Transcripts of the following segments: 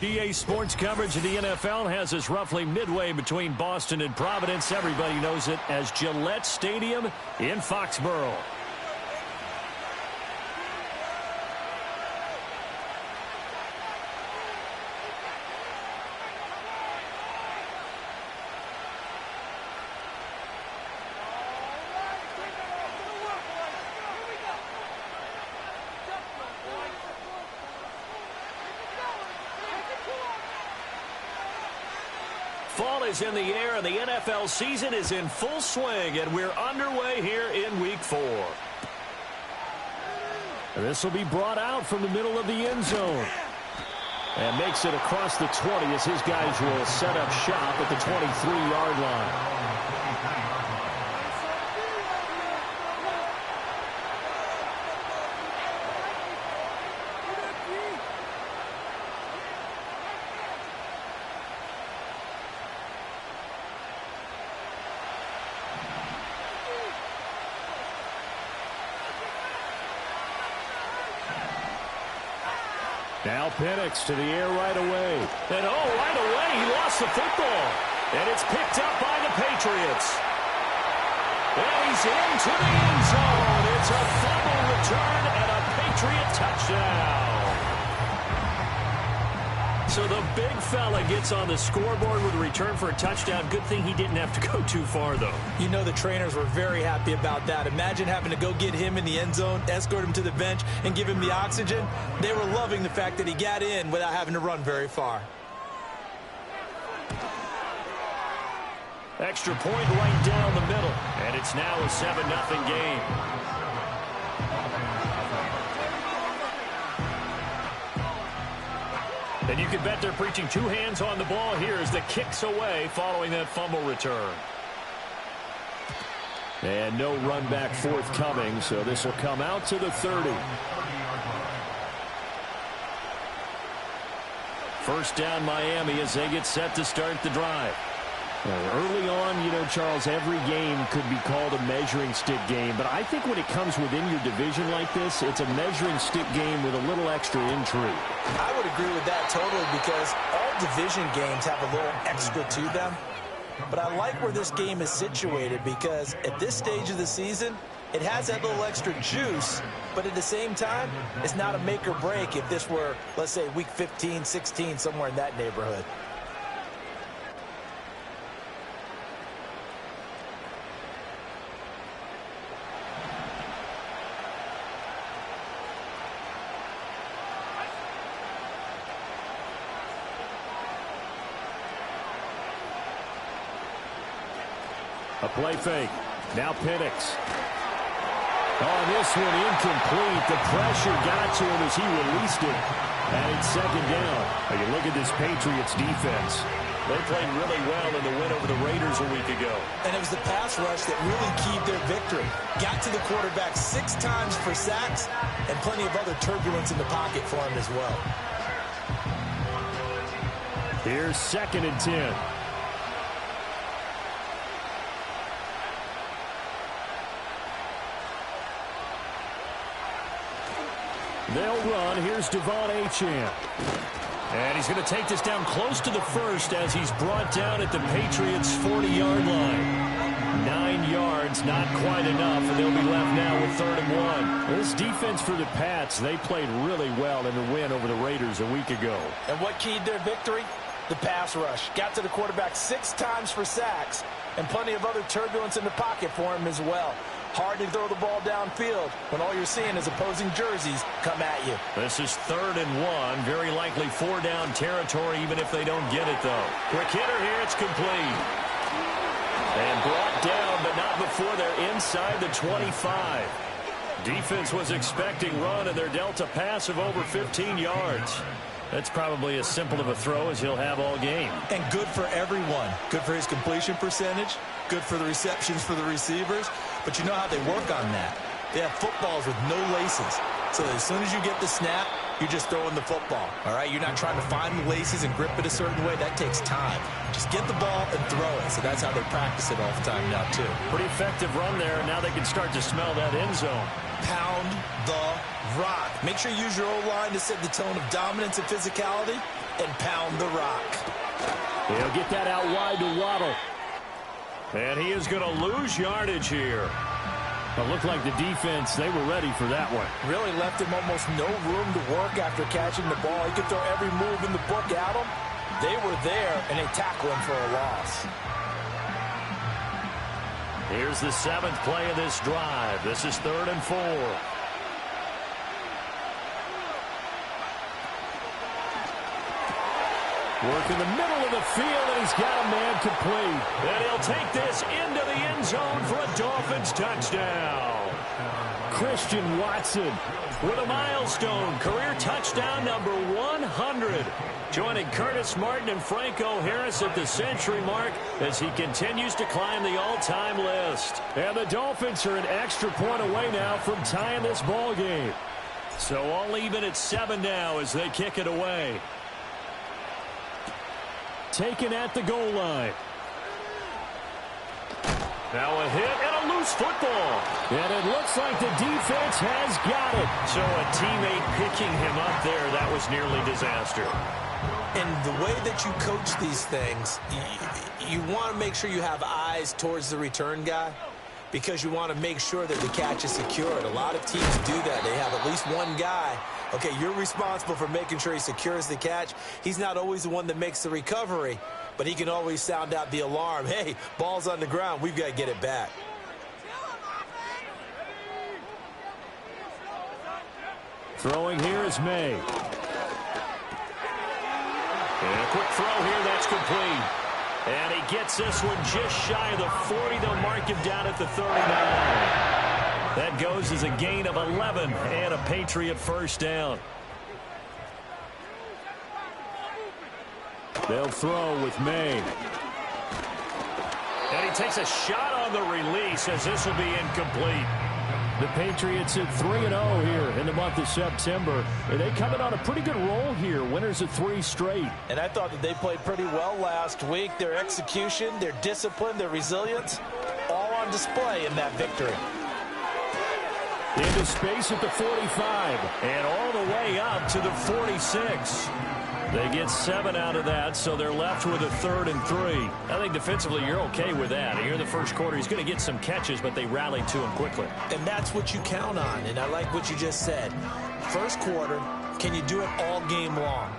EA Sports coverage of the NFL has us roughly midway between Boston and Providence. Everybody knows it as Gillette Stadium in Foxborough. Fall is in the air, and the NFL season is in full swing, and we're underway here in Week 4. This will be brought out from the middle of the end zone. And makes it across the 20 as his guys will set up shop at the 23-yard line. Now Penix to the air right away. And right away he lost the football. And it's picked up by the Patriots. And he's into the end zone. It's a fumble return and a Patriot touchdown. So the big fella gets on the scoreboard with a return for a touchdown. Good thing he didn't have to go too far, though. You know the trainers were very happy about that. Imagine having to go get him in the end zone, escort him to the bench, and give him the oxygen. They were loving the fact that he got in without having to run very far. Extra point right down the middle. And it's now a 7-0 game. And you can bet they're preaching two hands on the ball here as the kick's away following that fumble return. And no run back forthcoming, so this will come out to the 30. First down Miami as they get set to start the drive. Early on, you know, Charles, every game could be called a measuring stick game. But I think when it comes within your division like this, it's a measuring stick game with a little extra intrigue. I would agree with that totally because all division games have a little extra to them. But I like where this game is situated because at this stage of the season, it has that little extra juice. But at the same time, it's not a make or break if this were, let's say, week 15, 16, somewhere in that neighborhood. A play fake. Now Penix. Oh, this one incomplete. The pressure got to him as he released it. And it's second down. Now you look at this Patriots defense. They played really well in the win over the Raiders a week ago. And it was the pass rush that really keyed their victory. Got to the quarterback 6 times for sacks and plenty of other turbulence in the pocket for him as well. Here's 2nd and 10. They'll run. Here's Devon Achane. And he's going to take this down close to the first as he's brought down at the Patriots' 40-yard line. 9 yards, not quite enough, and they'll be left now with 3rd and 1. This defense for the Pats, they played really well in the win over the Raiders a week ago. And what keyed their victory? The pass rush. Got to the quarterback 6 times for sacks and plenty of other turbulence in the pocket for him as well. Hard to throw the ball downfield when all you're seeing is opposing jerseys come at you. This is 3rd and 1. Very likely 4-down territory even if they don't get it, though. Quick hitter here. It's complete. And brought down, but not before they're inside the 25. Defense was expecting run, and they're dealt a pass of over 15 yards. That's probably as simple of a throw as he'll have all game. And good for everyone. Good for his completion percentage. Good for the receptions for the receivers. But you know how they work on that. They have footballs with no laces. So as soon as you get the snap, you're just throwing the football. All right? You're not trying to find the laces and grip it a certain way. That takes time. Just get the ball and throw it. So that's how they practice it all the time now, too. Pretty effective run there. Now they can start to smell that end zone. Pound the rock. Make sure you use your O-line to set the tone of dominance and physicality. and pound the rock. He'll get that out wide to Waddle. And he is going to lose yardage here. It looked like the defense, they were ready for that one. Really left him almost no room to work after catching the ball. He could throw every move in the book at him. They were there, and they tackle him for a loss. Here's the 7th play of this drive. This is 3rd and 4. Work in the middle of the field, and he's got a man complete. And he'll take this into the end zone for a Dolphins touchdown. Christian Watson with a milestone career touchdown number 100. Joining Curtis Martin and Franco Harris at the century mark as he continues to climb the all-time list. And the Dolphins are an extra point away now from tying this ball game. So all even at 7 now as they kick it away. Taken at the goal line. Now a hit and a loose football. And it looks like the defense has got it. So a teammate picking him up there, that was nearly disaster. And the way that you coach these things, you want to make sure you have eyes towards the return guy because you want to make sure that the catch is secured. A lot of teams do that. They have at least one guy. Okay, you're responsible for making sure he secures the catch. He's not always the one that makes the recovery, but he can always sound out the alarm. Hey, ball's on the ground. We've got to get it back. Throwing here is May. And a quick throw here, that's complete. And he gets this one just shy of the 40. They'll mark him down at the 39. That goes as a gain of 11 and a Patriot first down. They'll throw with May. And he takes a shot on the release as this will be incomplete. The Patriots at 3-0 here in the month of September. And they come in on a pretty good roll here. Winners of 3 straight. And I thought that they played pretty well last week. Their execution, their discipline, their resilience, all on display in that victory. Into space at the 45. And all the way up to the 46. They get 7 out of that, so they're left with a 3rd and 3. I think defensively you're okay with that. Here in the first quarter, he's going to get some catches, but they rallied to him quickly. And that's what you count on, and I like what you just said. First quarter, can you do it all game long?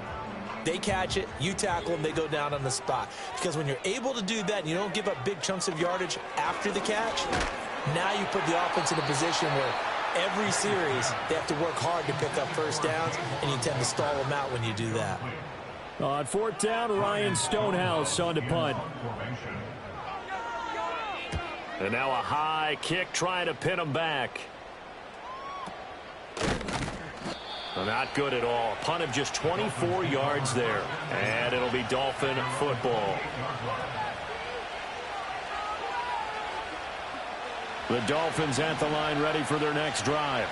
They catch it, you tackle them, they go down on the spot. Because when you're able to do that and you don't give up big chunks of yardage after the catch, now you put the offense in a position where every series they have to work hard to pick up first downs, and you tend to stall them out when you do that. On 4th down, Ryan Stonehouse on to punt. And now a high kick trying to pin him back. Not good at all. Punt of just 24 yards there. And it'll be Dolphin football. The Dolphins at the line ready for their next drive.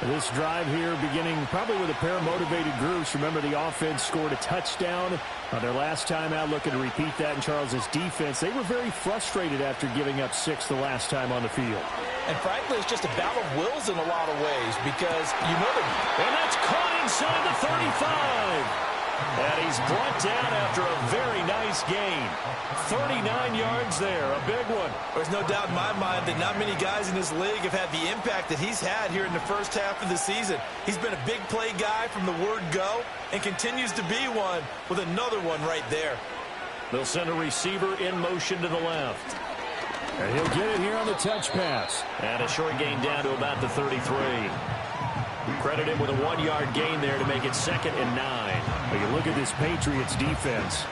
This drive here beginning probably with a pair of motivated groups. Remember, the offense scored a touchdown on their last time out. Looking to repeat that in Charles's defense. They were very frustrated after giving up 6 the last time on the field. And frankly, it's just a battle of wills in a lot of ways because you know that. And that's caught inside the 35. And he's brought down after a very nice gain. 39 yards there, a big one. There's no doubt in my mind that not many guys in this league have had the impact that he's had here in the first half of the season. He's been a big play guy from the word go and continues to be one with another one right there. They'll send a receiver in motion to the left. And he'll get it here on the touch pass. And a short gain down to about the 33. Credit him with a 1-yard gain there to make it 2nd and 9. But you look at this Patriots defense.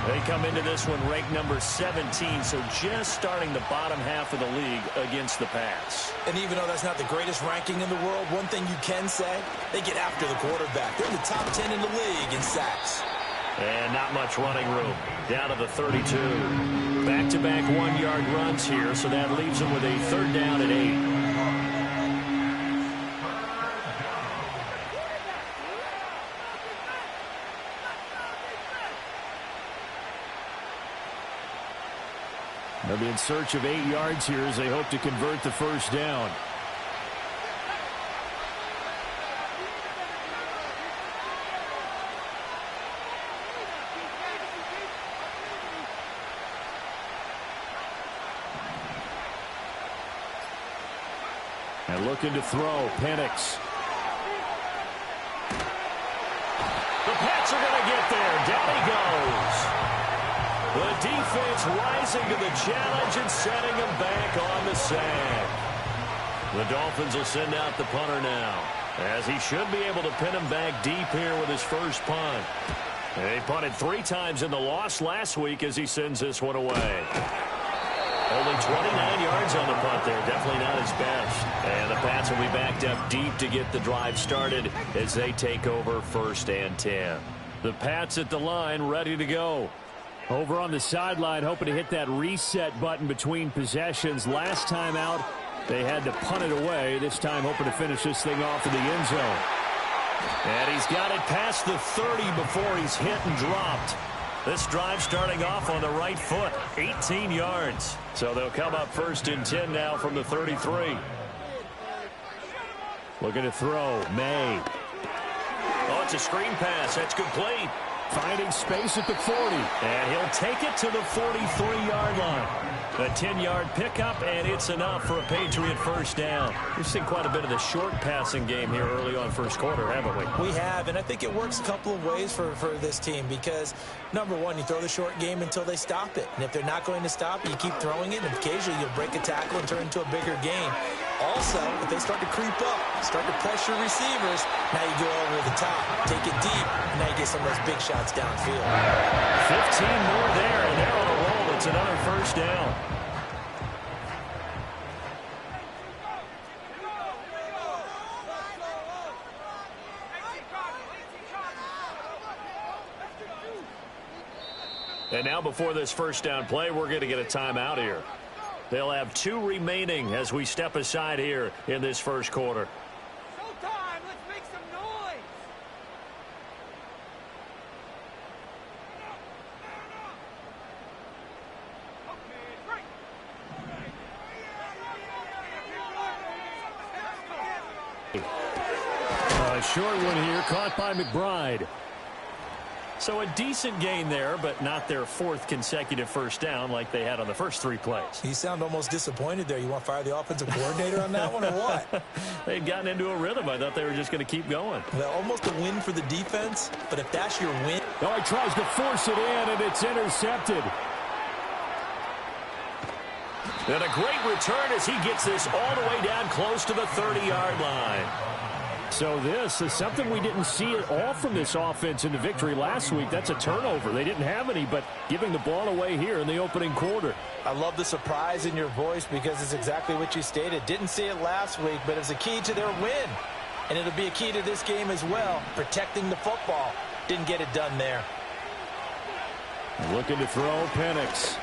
They come into this one ranked number 17, so just starting the bottom half of the league against the pass. And even though that's not the greatest ranking in the world, one thing you can say, they get after the quarterback. They're in the top 10 in the league in sacks. And not much running room. Down to the 32. Back-to-back 1-yard runs here, so that leaves them with a 3rd down and 8. They'll be in search of 8 yards here as they hope to convert the first down. And looking to throw, Penix. The Pats are going to get there. Down he goes. The defense rising to the challenge and setting him back on the sack. The Dolphins will send out the punter now, as he should be able to pin him back deep here with his first punt. He punted 3 times in the loss last week as he sends this one away. Only 29 yards on the punt there. Definitely not his best. And the Pats will be backed up deep to get the drive started as they take over 1st and 10. The Pats at the line ready to go. Over on the sideline, hoping to hit that reset button between possessions. Last time out, they had to punt it away. This time hoping to finish this thing off in the end zone. And he's got it past the 30 before he's hit and dropped. This drive starting off on the right foot, 18 yards. So they'll come up 1st and 10 now from the 33. Looking to throw, May. Oh, it's a screen pass. That's complete. Finding space at the 40. And he'll take it to the 43-yard line. A 10-yard pickup, and it's enough for a Patriot first down. We've seen quite a bit of the short passing game here early on first quarter, haven't we? We have, and I think it works a couple of ways for this team because, number one, you throw the short game until they stop it. And if they're not going to stop it, you keep throwing it, and occasionally you'll break a tackle and turn into a bigger game. Also, if they start to creep up, start to pressure receivers, now you go over the top, take it deep, and now you get some of those big shots downfield. 15 more there, and they're on a roll. It's another first down. And now before this first down play, we're going to get a timeout here. They'll have 2 remaining as we step aside here in this first quarter. Showtime! Let's make some noise! A short one here, caught by McBride. So a decent gain there, but not their 4th consecutive first down like they had on the first 3 plays. You sound almost disappointed there. You want to fire the offensive coordinator on that one or what? They'd gotten into a rhythm. I thought they were just going to keep going. Well, almost a win for the defense, but if that's your win. Oh, he tries to force it in, and it's intercepted. And a great return as he gets this all the way down close to the 30-yard line. So this is something we didn't see at all from this offense in the victory last week. That's a turnover. They didn't have any, but giving the ball away here in the opening quarter. I love the surprise in your voice because it's exactly what you stated. Didn't see it last week, but it's a key to their win. And it'll be a key to this game as well, protecting the football. Didn't get it done there. Looking to throw, Penix.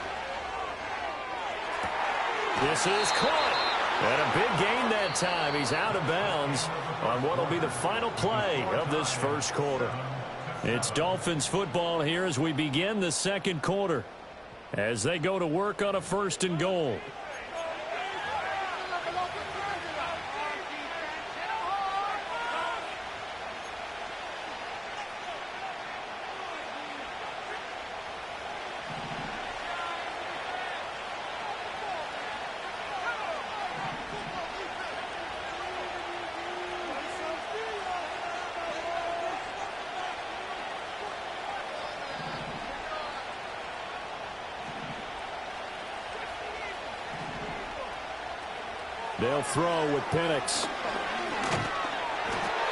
This is caught. And a big gain that time. He's out of bounds on what will be the final play of this first quarter. It's Dolphins football here as we begin the second quarter, as they go to work on a 1st and goal. They'll throw with Penix.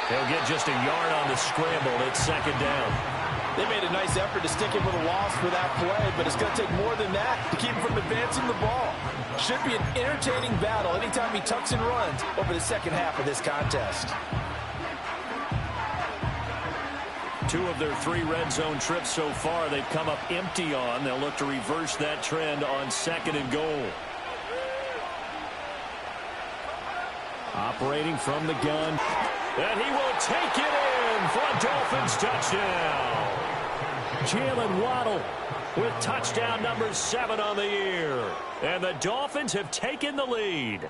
He'll get just a yard on the scramble. It's 2nd down. They made a nice effort to stick him with a loss for that play, but it's going to take more than that to keep him from advancing the ball. Should be an entertaining battle anytime he tucks and runs over the second half of this contest. 2 of their 3 red zone trips so far they've come up empty on. They'll look to reverse that trend on 2nd and goal. Operating from the gun. And he will take it in for a Dolphins touchdown. Jalen Waddle with touchdown number 7 on the year. And the Dolphins have taken the lead.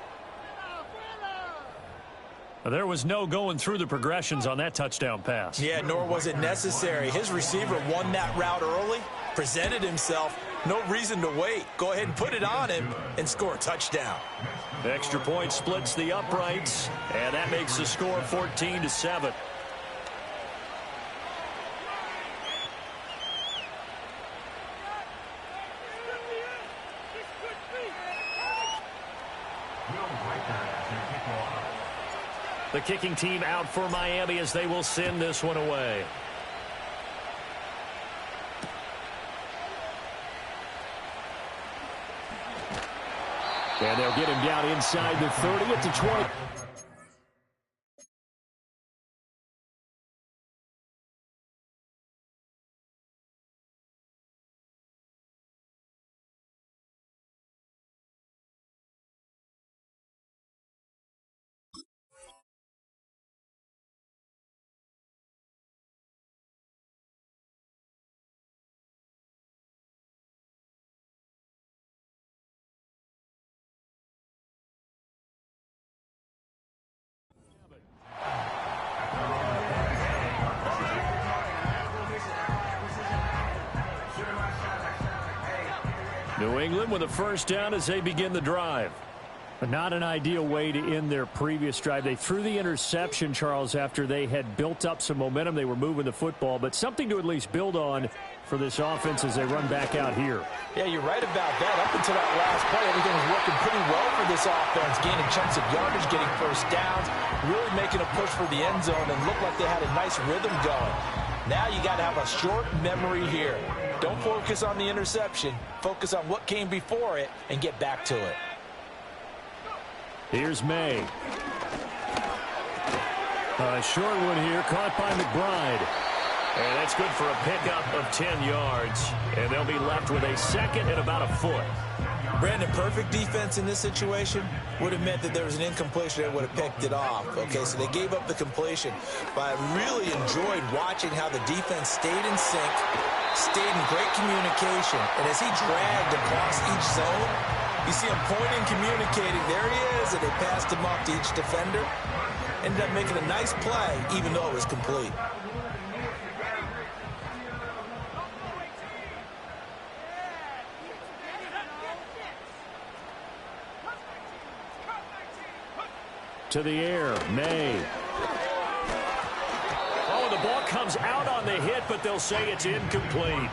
There was no going through the progressions on that touchdown pass. Yeah, nor was it necessary. His receiver won that route early, presented himself, No reason to wait. Go ahead and put it on him and score a touchdown. Extra point splits the uprights, and that makes the score 14-7. The kicking team out for Miami as they will send this one away. And they'll get him down inside the 30 at the 20. New England with a first down as they begin the drive. But not an ideal way to end their previous drive. They threw the interception, Charles, after they had built up some momentum. They were moving the football, but something to at least build on for this offense as they run back out here. Yeah, you're right about that. Up until that last play, everything was working pretty well for this offense, gaining chunks of yardage, getting first downs, really making a push for the end zone, and looked like they had a nice rhythm going. Now you got to have a short memory here. Don't focus on the interception. Focus on what came before it and get back to it. Here's May. A short one here, caught by McBride. And that's good for a pickup of 10 yards. And they'll be left with a second and about a foot. Brandon, perfect defense in this situation would have meant that there was an incompletion that would have picked it off. Okay, so they gave up the completion. But I really enjoyed watching how the defense stayed in sync, stayed in great communication. And as he dragged across each zone, you see him pointing, communicating. There he is, and they passed him off to each defender. Ended up making a nice play, even though it was complete. To the air, May. Oh, the ball comes out on the hit, but they'll say it's incomplete.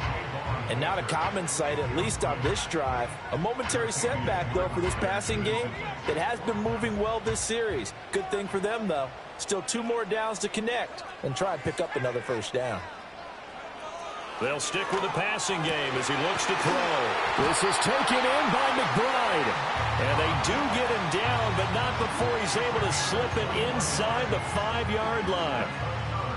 And not a common sight, at least on this drive. A momentary setback, though, for this passing game that has been moving well this series. Good thing for them, though. Still 2 more downs to connect and try and pick up another first down. They'll stick with the passing game as he looks to throw. This is taken in by McBride. And they do get him down, but not before he's able to slip it inside the 5-yard line.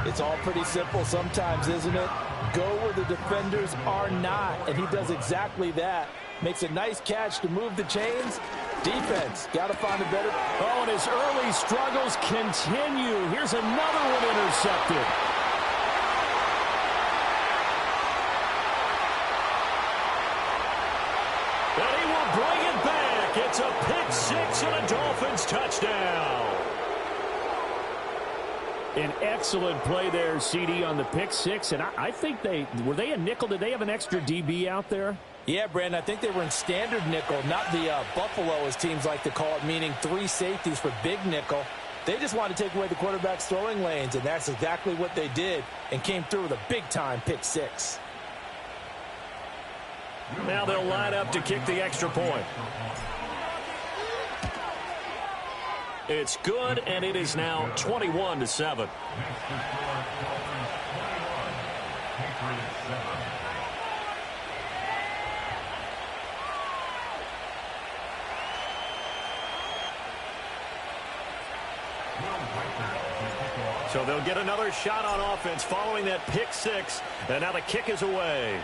It's all pretty simple sometimes, isn't it? Go where the defenders are not, and he does exactly that. Makes a nice catch to move the chains. Defense, got to find a better... Oh, and his early struggles continue. Here's another one intercepted. And he will bring it back. It's a pick six and a Dolphins touchdown. An excellent play there, CD, on the pick six. And I think were they a nickel? Did they have an extra DB out there? Yeah, Brandon, I think they were in standard nickel, not the Buffalo, as teams like to call it, meaning 3 safeties for big nickel. They just wanted to take away the quarterback's throwing lanes, and that's exactly what they did and came through with a big-time pick six. Now they'll line up to kick the extra point. It's good, and it is now 21-7. So they'll get another shot on offense following that pick six, and now the kick is away.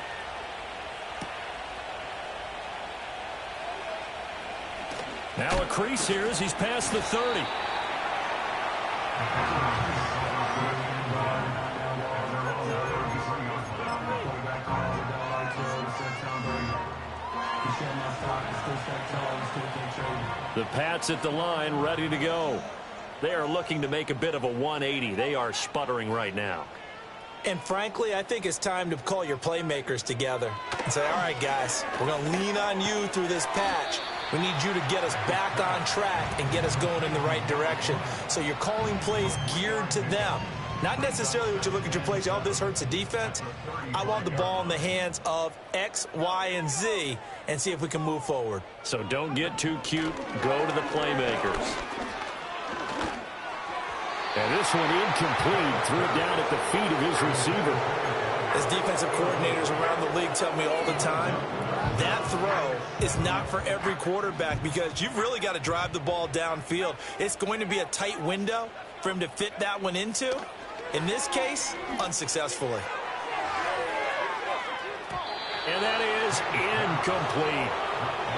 Now a crease here as he's past the 30. The Pats at the line, ready to go. They are looking to make a bit of a 180. They are sputtering right now. And frankly, I think it's time to call your playmakers together and say, all right, guys, we're going to lean on you through this patch. We need you to get us back on track and get us going in the right direction. So you're calling plays geared to them. Not necessarily what you look at your plays, oh, this hurts the defense. I want the ball in the hands of X, Y, and Z and see if we can move forward. So don't get too cute. Go to the playmakers. And this one incomplete. Threw it down at the feet of his receiver. As defensive coordinators around the league tell me all the time, that throw is not for every quarterback because you've really got to drive the ball downfield. It's going to be a tight window for him to fit that one into. In this case, unsuccessfully. And that is incomplete.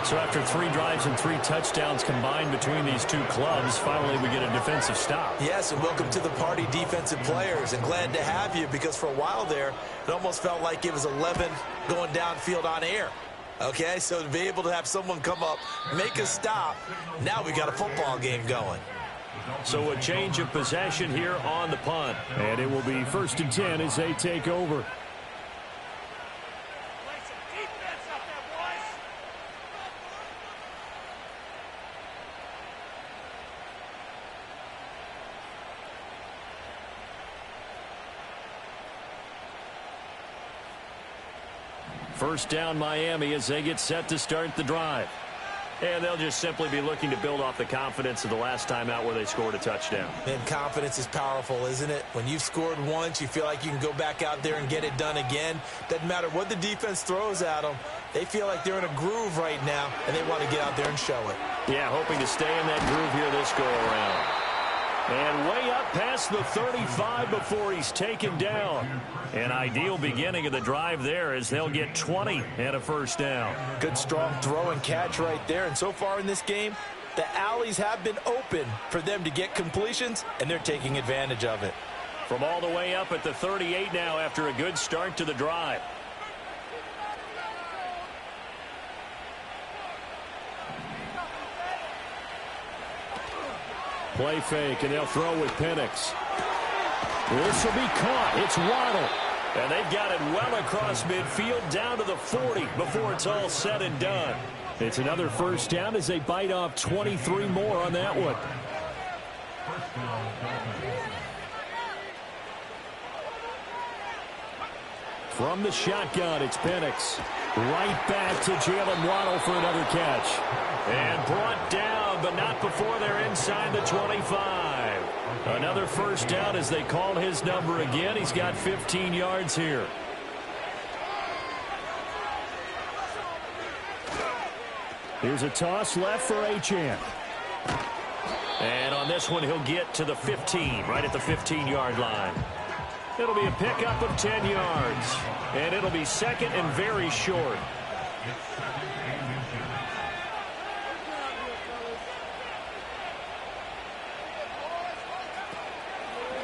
So after 3 drives and 3 touchdowns combined between these two clubs, finally we get a defensive stop. Yes, and welcome to the party, defensive players. And glad to have you because for a while there, it almost felt like it was 11 going downfield on air. Okay, so to be able to have someone come up, make a stop, now we got a football game going. So a change of possession here on the punt. And it will be 1st and 10 as they take over. First down Miami as they get set to start the drive. And they'll just simply be looking to build off the confidence of the last time out where they scored a touchdown. And confidence is powerful, isn't it? When you've scored once, you feel like you can go back out there and get it done again. Doesn't matter what the defense throws at them. They feel like they're in a groove right now, and they want to get out there and show it. Yeah, hoping to stay in that groove here this go-around. And way up past the 35 before he's taken down. An ideal beginning of the drive there as they'll get 20 and a first down. Good strong throw and catch right there. And so far in this game, the alleys have been open for them to get completions, and they're taking advantage of it. From all the way up at the 38 now after a good start to the drive. Play fake, and they'll throw with Penix. This will be caught. It's Waddle. And they've got it well across midfield down to the 40 before it's all said and done. It's another first down as they bite off 23 more on that one. From the shotgun, it's Penix. Right back to Jalen Waddle for another catch. And brought down, but not before they're inside the 25. Another first down as they call his number again. He's got 15 yards here. Here's a toss left for Achane. And on this one, he'll get to the 15, right at the 15-yard line. It'll be a pickup of 10 yards. And it'll be second and very short.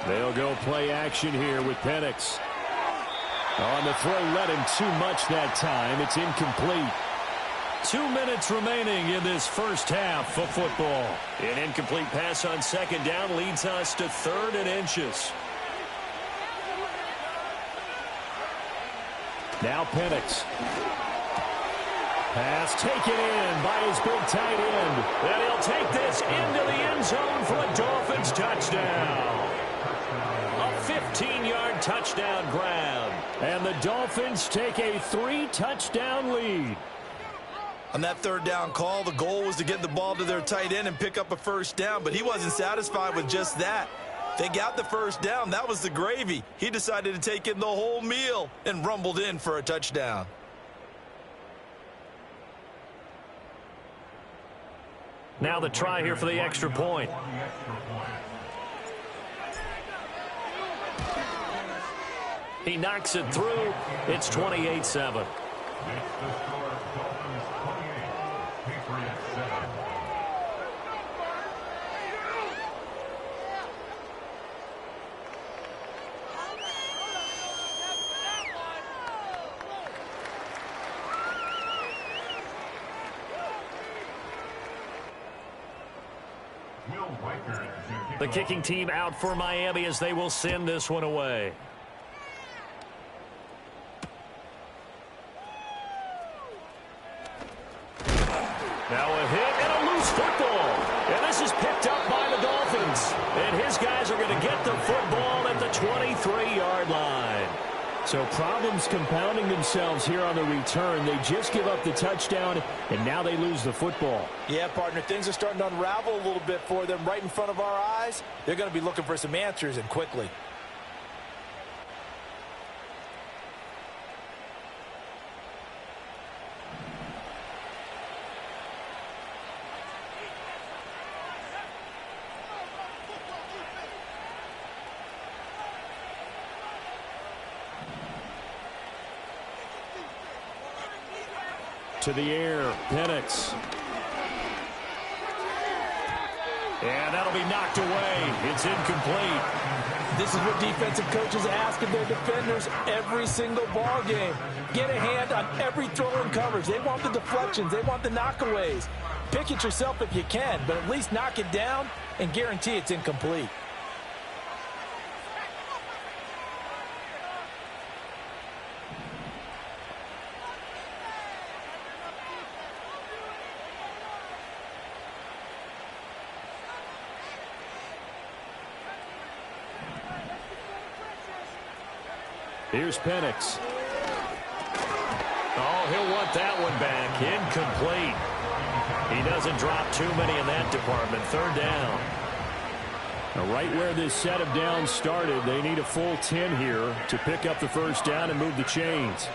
They'll go play action here with Penix. On the throw, led him too much that time. It's incomplete. 2 minutes remaining in this first half of football. An incomplete pass on second down leads us to 3rd and inches. Now Penix. Pass taken in by his big tight end. And he'll take this into the end zone for a Dolphins touchdown. A 15-yard touchdown grab. And the Dolphins take a 3-touchdown lead. On that 3rd down call, the goal was to get the ball to their tight end and pick up a first down, but he wasn't satisfied with just that. They got the first down. That was the gravy. He decided to take in the whole meal and rumbled in for a touchdown. Now the try here for the extra point. He knocks it through. It's 28-7. The kicking team out for Miami as they will send this one away. Now a hit and a loose football. And this is picked up by the Dolphins. And his guys are going to get the football at the 23-yard line. So problems compounding themselves here on the return. They just give up the touchdown, and now they lose the football. Yeah, partner, things are starting to unravel a little bit for them right in front of our eyes. They're going to be looking for some answers, and quickly. To the air, Penix. And that'll be knocked away. It's incomplete. This is what defensive coaches ask of their defenders every single ball game. Get a hand on every throw and coverage. They want the deflections. They want the knockaways. Pick it yourself if you can, but at least knock it down and guarantee it's incomplete. Here's Penix. Oh, he'll want that one back. Incomplete. He doesn't drop too many in that department. Third down. Now, right where this set of downs started, they need a full 10 here to pick up the first down and move the chains.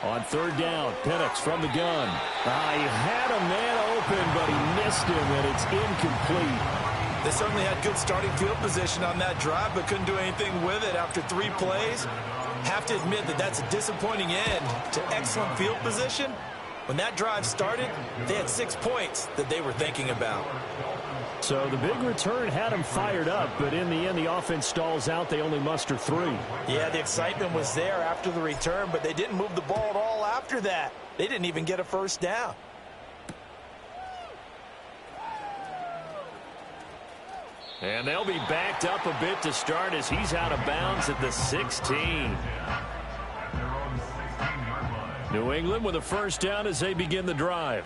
On third down, Penix from the gun. He had a man open, but he missed him, and it's incomplete. They certainly had good starting field position on that drive, but couldn't do anything with it after 3 plays. Have to admit that that's a disappointing end to excellent field position. When that drive started, they had 6 points that they were thinking about. So the big return had them fired up, but in the end, the offense stalls out. They only muster 3. Yeah, the excitement was there after the return, but they didn't move the ball at all after that. They didn't even get a first down. And they'll be backed up a bit to start as he's out of bounds at the 16. New England with a first down as they begin the drive.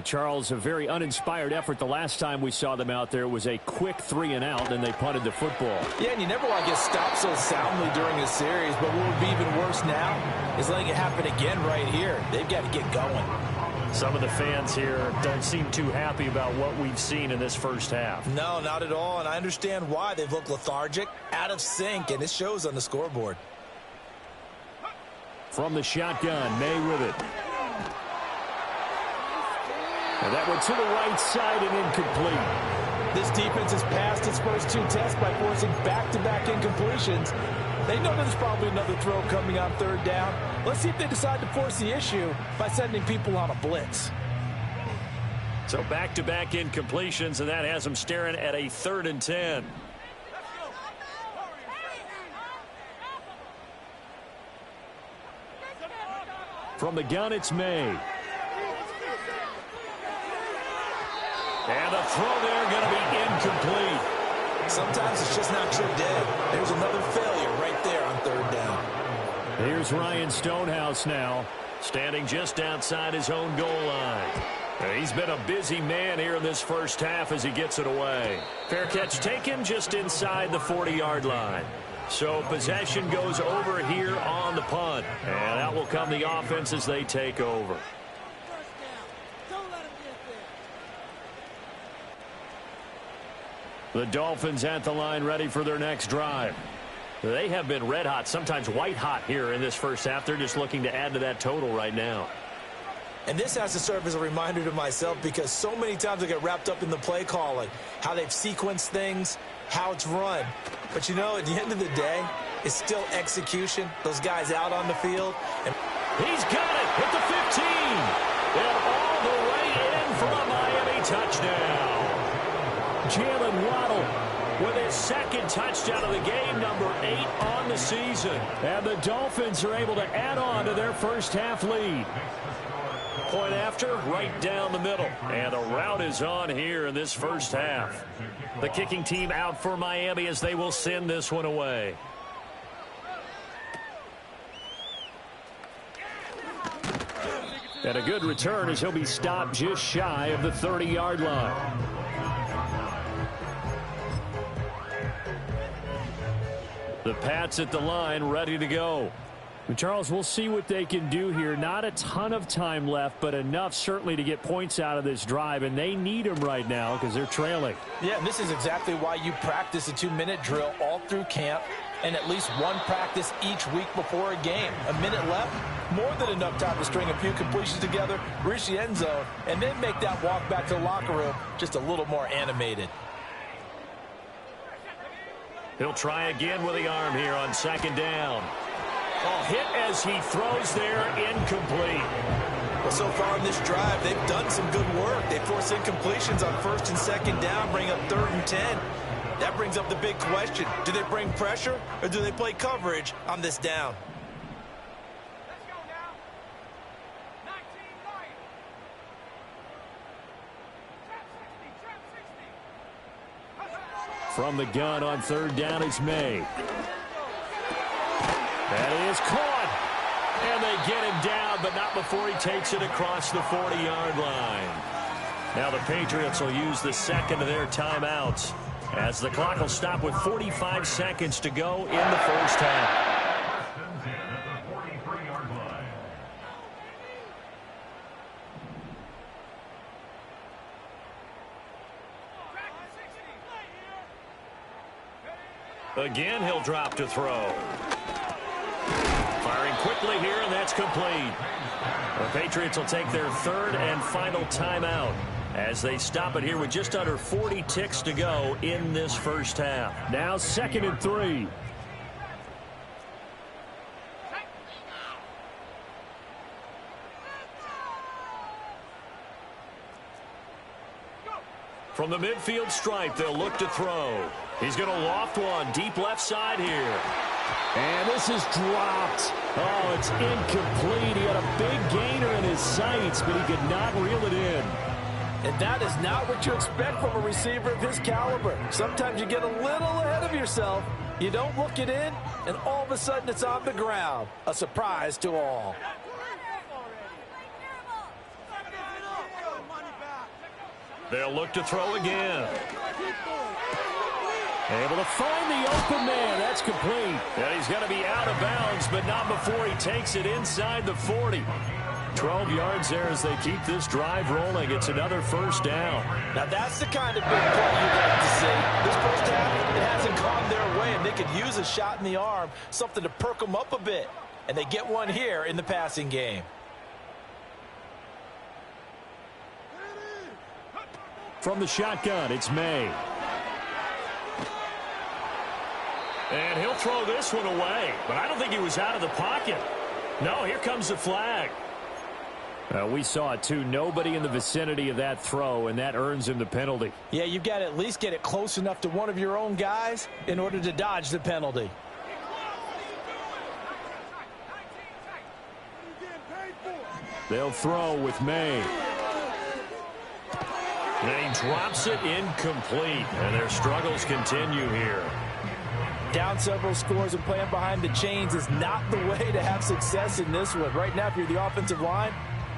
Charles, a very uninspired effort. The last time we saw them out there was a quick 3 and out, and they punted the football. Yeah, and you never want to get stopped so soundly during a series, but what would be even worse now is letting it happen again right here. They've got to get going. Some of the fans here don't seem too happy about what we've seen in this first half. No, not at all, and I understand why. They've looked lethargic, out of sync, and it shows on the scoreboard. From the shotgun, May with it. And that went to the right side and incomplete. This defense has passed its first 2 tests by forcing back-to-back incompletions. They know there's probably another throw coming on third down. Let's see if they decide to force the issue by sending people on a blitz. So back-to-back incompletions, and that has them staring at a 3rd and 10. From the gun, it's May. And the throw there going to be incomplete. Sometimes it's just not your day. There's another failure right there on third down. Here's Ryan Stonehouse now, standing just outside his own goal line. He's been a busy man here in this first half as he gets it away. Fair catch taken just inside the 40-yard line. So possession goes over here on the punt. And out will come the offense as they take over. The Dolphins at the line ready for their next drive. They have been red hot, sometimes white hot here in this first half. They're just looking to add to that total right now. And this has to serve as a reminder to myself because so many times I get wrapped up in the play calling, how they've sequenced things, how it's run. But, you know, at the end of the day, it's still execution. Those guys out on the field. And he's got it at the 15. And all the way in for a Miami touchdown. Jalen Waddle with his 2nd touchdown of the game, number 8 on the season. And the Dolphins are able to add on to their first half lead. Point after, right down the middle. And the rout is on here in this first half. The kicking team out for Miami as they will send this one away. And a good return as he'll be stopped just shy of the 30-yard line. The Pats at the line, ready to go. And Charles, we'll see what they can do here. Not a ton of time left, but enough certainly to get points out of this drive, and they need them right now because they're trailing. Yeah, and this is exactly why you practice a 2-minute drill all through camp and at least one practice each week before a game. A minute left, more than enough time to string a few completions together, reach the end zone, and then make that walk back to the locker room just a little more animated. He'll try again with the arm here on second down. Oh, hit as he throws there, incomplete. Well, so far in this drive, they've done some good work. They force incompletions on first and second down, bring up 3rd and 10. That brings up the big question. Do they bring pressure or do they play coverage on this down? Let's go now. 19 right. Trap 60. From the gun on 3rd down, it's May. That is caught. And they get him down, but not before he takes it across the 40-yard line. Now the Patriots will use the second of their timeouts as the clock will stop with 45 seconds to go in the first half. Again, he'll drop to throw. Firing quickly here, and that's complete. The Patriots will take their 3rd and final timeout as they stop it here with just under 40 ticks to go in this first half. Now 2nd and 3. From the midfield stripe, they'll look to throw. He's going to loft one deep left side here. And this is dropped. Oh, it's incomplete. He had a big gainer in his sights, but he could not reel it in. And that is not what you expect from a receiver of his caliber. Sometimes you get a little ahead of yourself. You don't look it in, and all of a sudden it's on the ground. A surprise to all. They'll look to throw again. Able to find the open man. That's complete. And he's going to be out of bounds, but not before he takes it inside the 40. 12 yards there as they keep this drive rolling. It's another first down. Now that's the kind of big play you'd like to see. This first half, it hasn't gone their way, and they could use a shot in the arm, something to perk them up a bit. And they get one here in the passing game. From the shotgun, it's May. And he'll throw this one away, but I don't think he was out of the pocket. No, here comes the flag. We saw it, too. Nobody in the vicinity of that throw, and that earns him the penalty. Yeah, you've got to at least get it close enough to one of your own guys in order to dodge the penalty. They'll throw with May. And he drops it incomplete, and their struggles continue here. Down several scores and playing behind the chains is not the way to have success in this one. Right now, if you're the offensive line,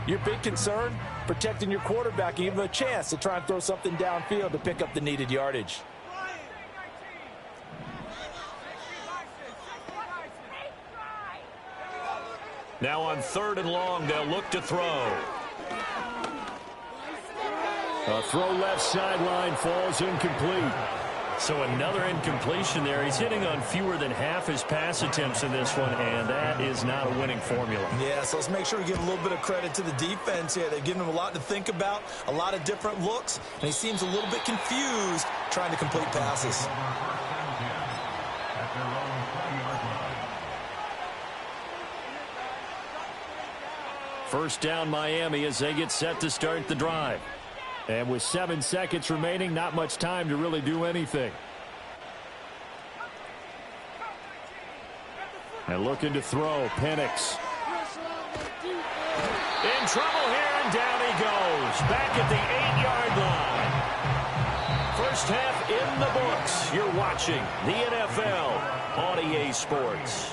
your big concern, protecting your quarterback and give him a chance to try and throw something downfield to pick up the needed yardage. Now on 3rd and long, they'll look to throw. A throw left sideline falls incomplete. So another incompletion there. He's hitting on fewer than half his pass attempts in this one, and that is not a winning formula. Yeah, so let's make sure we give a little bit of credit to the defense here. They've given him a lot to think about, a lot of different looks, and he seems a little bit confused trying to complete passes. First down, Miami, as they get set to start the drive. And with 7 seconds remaining, not much time to really do anything. And looking to throw, Penix. In trouble here, and Steps back at the 8-yard line. First half in the books. You're watching the NFL on EA Sports.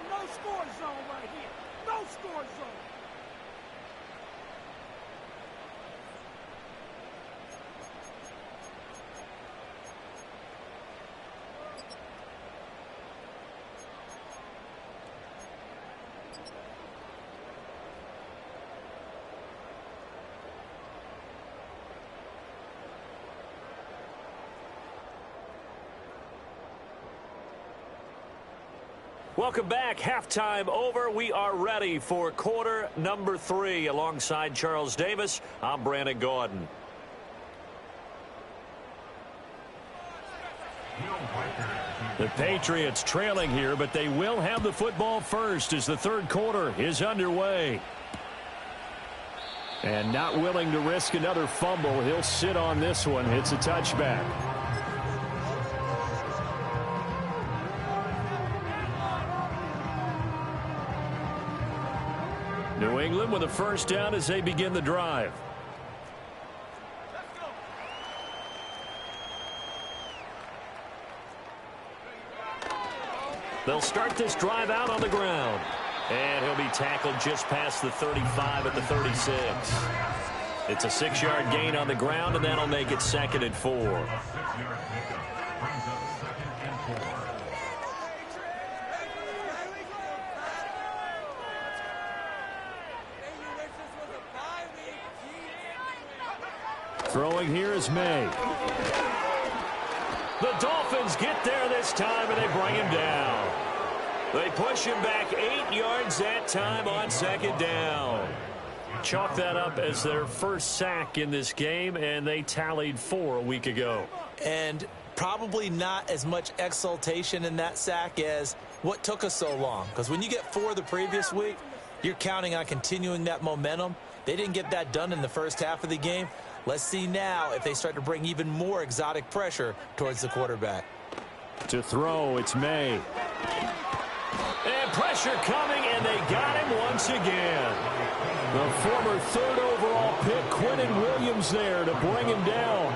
No score zone right here. No score zone. Welcome back. Halftime over. We are ready for quarter number 3. Alongside Charles Davis, I'm Brandon Gaudin. The Patriots trailing here, but they will have the football first as the third quarter is underway. And not willing to risk another fumble. He'll sit on this one. It's a touchback. New England with a first down as they begin the drive. They'll start this drive out on the ground. And he'll be tackled just past the 35 at the 36. It's a 6-yard gain on the ground, and that'll make it 2nd and 4. Throwing here is May. The Dolphins get there this time, and they bring him down. They push him back 8 yards that time on 2nd down. Chalk that up as their first sack in this game, and they tallied 4 a week ago. And probably not as much exultation in that sack as what took us so long. Because when you get 4 the previous week, you're counting on continuing that momentum. They didn't get that done in the first half of the game. Let's see now if they start to bring even more exotic pressure towards the quarterback. To throw, it's May. And pressure coming, and they got him once again. The former 3rd overall pick, Quinnen Williams, there to bring him down.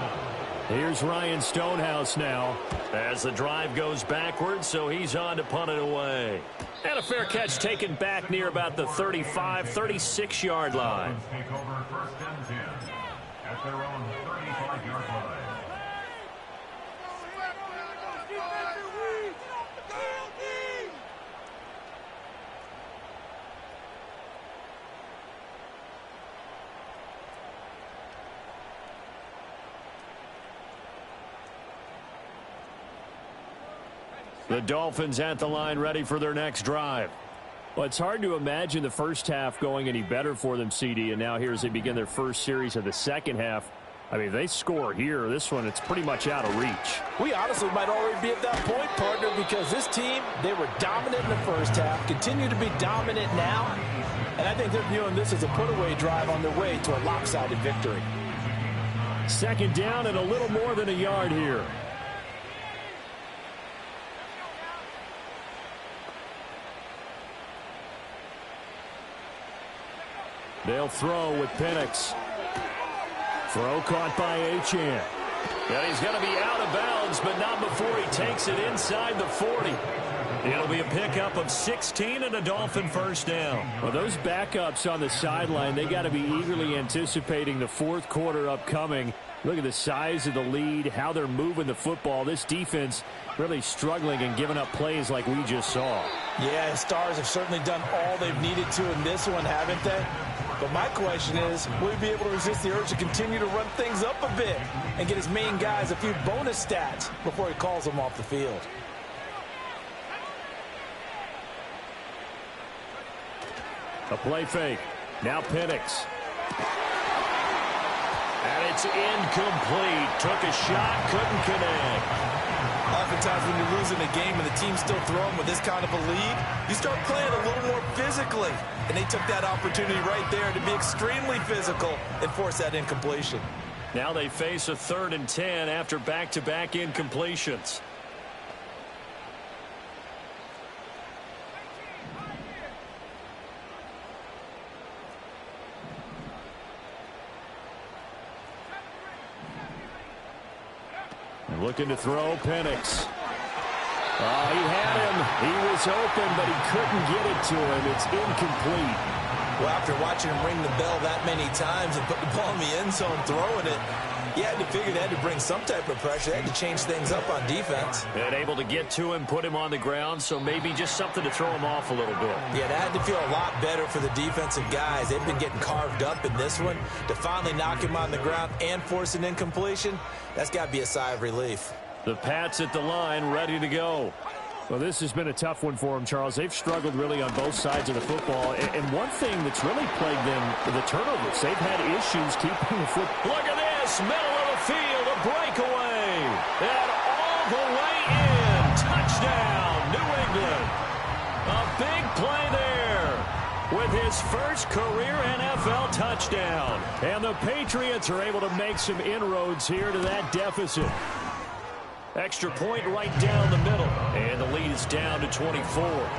Here's Ryan Stonehouse now as the drive goes backwards, so he's on to punt it away. And a fair catch taken back near about the 35, 36-yard line. Take over 1st and 10 at their own 35-yard line. The Dolphins at the line ready for their next drive. Well, it's hard to imagine the first half going any better for them, CD, and now here as they begin their first series of the second half. I mean, if they score here, this one, it's pretty much out of reach. We honestly might already be at that point, partner, because this team, they were dominant in the first half, continue to be dominant now, and I think they're viewing this as a put-away drive on their way to a lopsided victory. 2nd down and a little more than a yard here. They'll throw with Penix. Throw caught by Achane. Yeah, he's going to be out of bounds, but not before he takes it inside the 40. It'll be a pickup of 16 and a Dolphin first down. Well, those backups on the sideline, they got to be eagerly anticipating the 4th quarter upcoming. Look at the size of the lead, how they're moving the football. This defense really struggling and giving up plays like we just saw. Yeah, Stars have certainly done all they've needed to in this one, haven't they? But my question is, will he be able to resist the urge to continue to run things up a bit and get his main guys a few bonus stats before he calls them off the field? A play fake. Now Penix. And it's incomplete. Took a shot, couldn't connect. Oftentimes when you're losing a game and the team's still throwing with this kind of a lead, you start playing a little more physically. And they took that opportunity right there to be extremely physical and force that incompletion. Now they face a 3rd and 10 after back-to-back incompletions. Looking to throw, Penix. Oh, he had him. He was open, but he couldn't get it to him. It's incomplete. Well, after watching him ring the bell that many times and put the ball in the end zone throwing it, you had to figure they had to bring some type of pressure. They had to change things up on defense. And able to get to him, put him on the ground, so maybe just something to throw him off a little bit. Yeah, that had to feel a lot better for the defensive guys. They've been getting carved up in this one. To finally knock him on the ground and force an incompletion, that's got to be a sigh of relief. The Pats at the line, ready to go. Well, this has been a tough one for them, Charles. They've struggled really on both sides of the football. And one thing that's really plagued them, the turnovers. They've had issues keeping the foot. Look at this, middle of the field, a breakaway. And all the way in. Touchdown, New England. A big play there with his first career NFL touchdown. And the Patriots are able to make some inroads here to that deficit. Extra point right down the middle. And the lead is down to 24.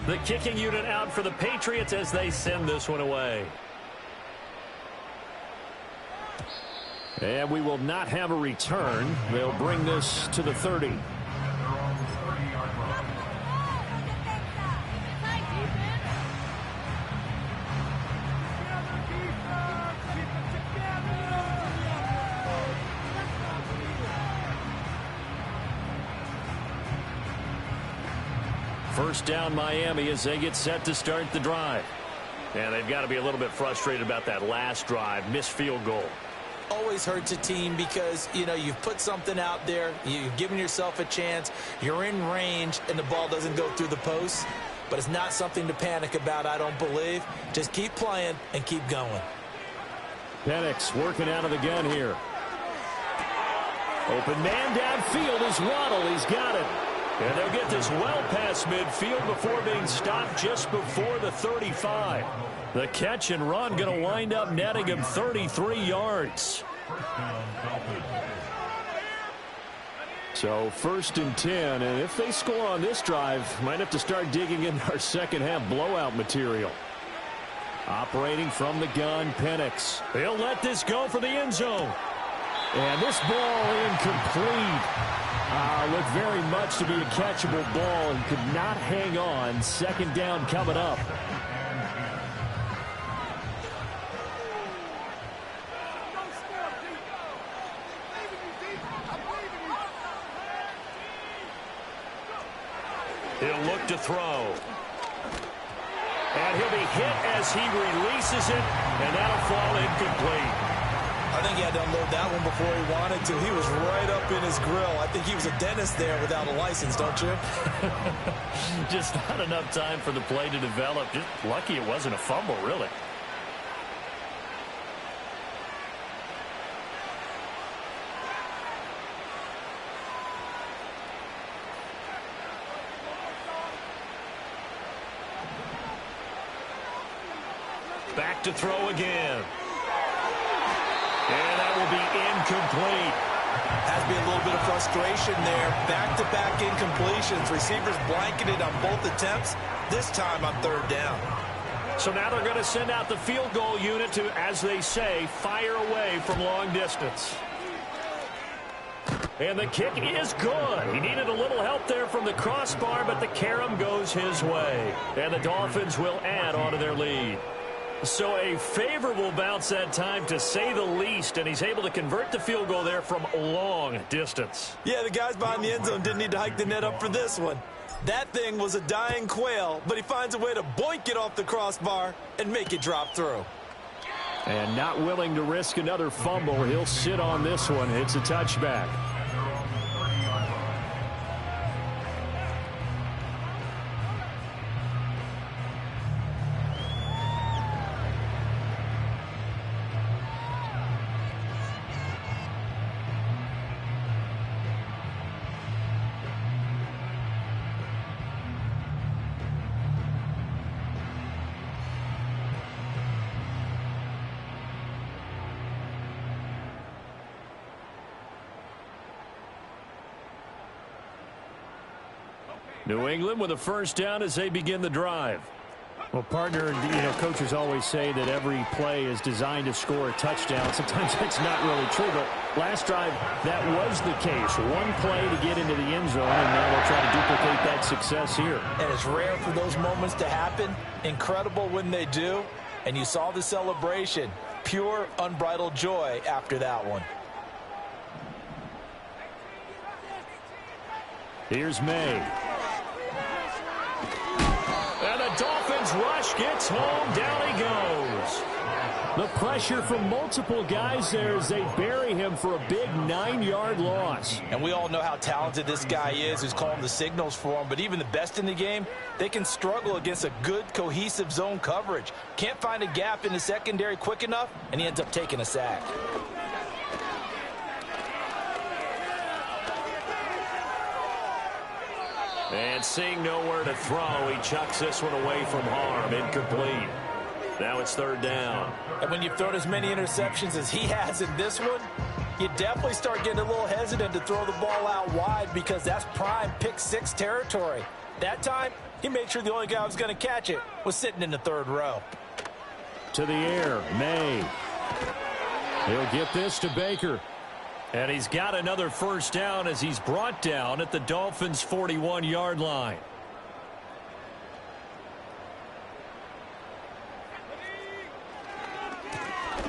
The kicking unit out for the Patriots as they send this one away. And we will not have a return. They'll bring this to the 30. First down Miami as they get set to start the drive. And they've got to be a little bit frustrated about that last drive. Missed field goal. Always hurts a team because, you know, you've put something out there. You've given yourself a chance. You're in range, and the ball doesn't go through the post. But it's not something to panic about, I don't believe. Just keep playing and keep going. Penix working out of the gun here. Open man downfield is Waddle. He's got it. And they'll get this well past midfield before being stopped just before the 35. The catch and run going to wind up netting him 33 yards. So 1st and 10, and if they score on this drive, might have to start digging in our second half blowout material. Operating from the gun, Penix. He'll let this go for the end zone. And this ball incomplete. Looked very much to be a catchable ball and could not hang on. 2nd down coming up. He'll look to throw. And he'll be hit as he releases it, and that'll fall incomplete. I think he had to unload that one before he wanted to. He was right up in his grill. I think he was a dentist there without a license, don't you? Just not enough time for the play to develop. Just lucky it wasn't a fumble, really. Back to throw again. And that will be incomplete. Has to be a little bit of frustration there. Back-to-back incompletions. Receivers blanketed on both attempts, this time on 3rd down. So now they're going to send out the field goal unit to, as they say, fire away from long distance. And the kick is good. He needed a little help there from the crossbar, but the carom goes his way. And the Dolphins will add on to their lead. So a favorable bounce that time, to say the least, and he's able to convert the field goal there from long distance. Yeah, the guys behind the end zone didn't need to hike the net up for this one. That thing was a dying quail, but he finds a way to boink it off the crossbar and make it drop through. And not willing to risk another fumble, he'll sit on this one. It's a touchback. New England with a first down as they begin the drive. Well, partner, coaches always say that every play is designed to score a touchdown. Sometimes that's not really true, but last drive, that was the case. One play to get into the end zone, and now they'll try to duplicate that success here. And it's rare for those moments to happen. Incredible when they do. And you saw the celebration. Pure, unbridled joy after that one. Here's May. And the Dolphins rush gets home. Down he goes. The pressure from multiple guys there as they bury him for a big 9-yard loss. And we all know how talented this guy is who's calling the signals for him. But even the best in the game, they can struggle against a good, cohesive zone coverage. Can't find a gap in the secondary quick enough, and he ends up taking a sack. And seeing nowhere to throw, he chucks this one away from harm. Incomplete. Now it's third down. And when you've thrown as many interceptions as he has in this one, you definitely start getting a little hesitant to throw the ball out wide because that's prime pick-6 territory. That time, he made sure the only guy who was going to catch it was sitting in the third row. To the air, May. He'll get this to Baker. And he's got another first down as he's brought down at the Dolphins' 41-yard line.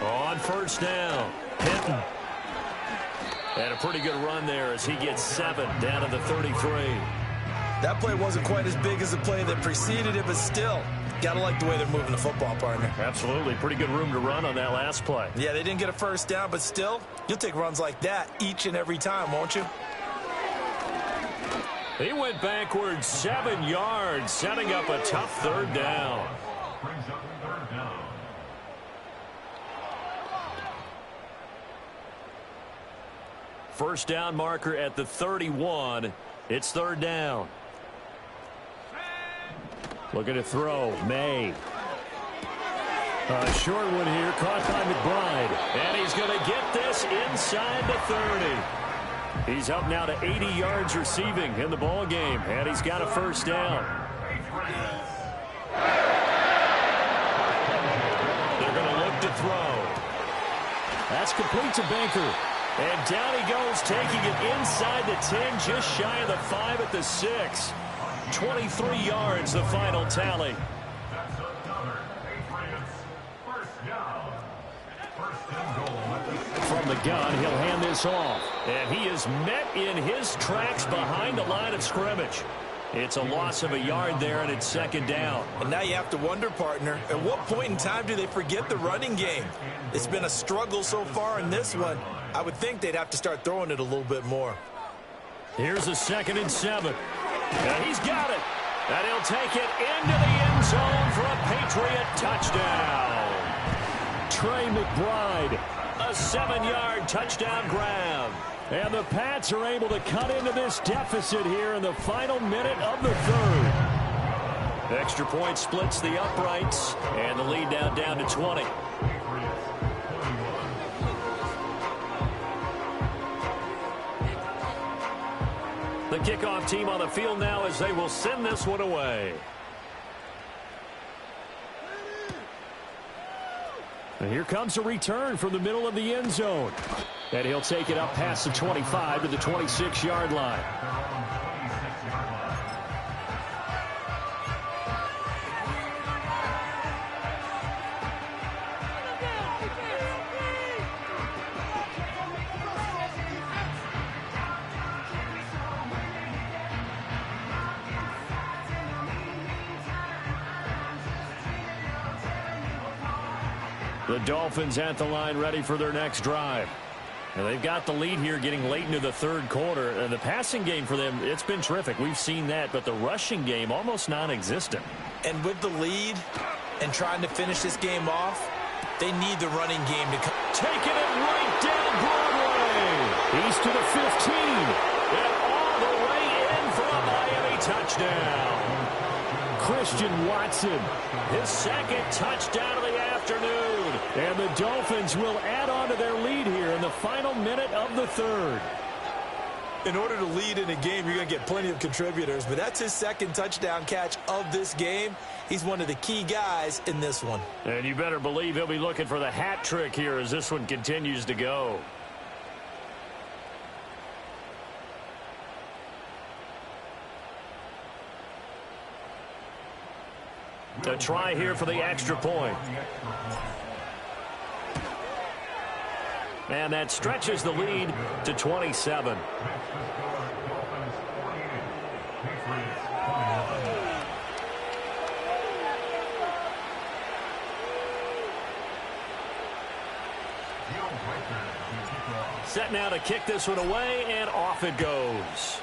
On first down, Hinton. And a pretty good run there as he gets 7 down to the 33. That play wasn't quite as big as the play that preceded it, but still, got to like the way they're moving the football, partner. Absolutely. Pretty good room to run on that last play. Yeah, they didn't get a first down, but still, you'll take runs like that each and every time, won't you? He went backwards 7 yards, setting up a tough third down. First down marker at the 31. It's third down. Looking to throw. May. A short one here, caught by McBride. And he's going to get this inside the 30. He's up now to 80 yards receiving in the ball game, and he's got a first down. They're going to look to throw. That's complete to Baker. And down he goes, taking it inside the 10, just shy of the 5 at the 6. 23 yards, the final tally. From the gun, he'll hand this off. And he is met in his tracks behind the line of scrimmage. It's a loss of a yard there, and it's second down. And now you have to wonder, partner, at what point in time do they forget the running game? It's been a struggle so far in this one. I would think they'd have to start throwing it a little bit more. Here's a 2nd and 7. And he's got it. And he'll take it into the end zone for a Patriot touchdown. Trey McBride. A 7-yard touchdown grab. And the Pats are able to cut into this deficit here in the final minute of the third. Extra point splits the uprights. And the lead now down to 20. The kickoff team on the field now as they will send this one away. And here comes a return from the middle of the end zone. And he'll take it up past the 25 to the 26-yard line. The Dolphins at the line ready for their next drive. Now they've got the lead here getting late into the third quarter. And the passing game for them, it's been terrific. We've seen that, but the rushing game almost non-existent. And with the lead and trying to finish this game off, they need the running game to come. Taking it right down Broadway. He's to the 15. And all the way in for a Miami touchdown. Christian Watson. His 2nd touchdown of the afternoon. And the Dolphins will add on to their lead here in the final minute of the third. In order to lead in a game, you're going to get plenty of contributors, but that's his second touchdown catch of this game. He's one of the key guys in this one. And you better believe he'll be looking for the hat trick here as this one continues to go. A try here for the extra point. And that stretches the lead to 27. Set now to kick this one away, and off it goes.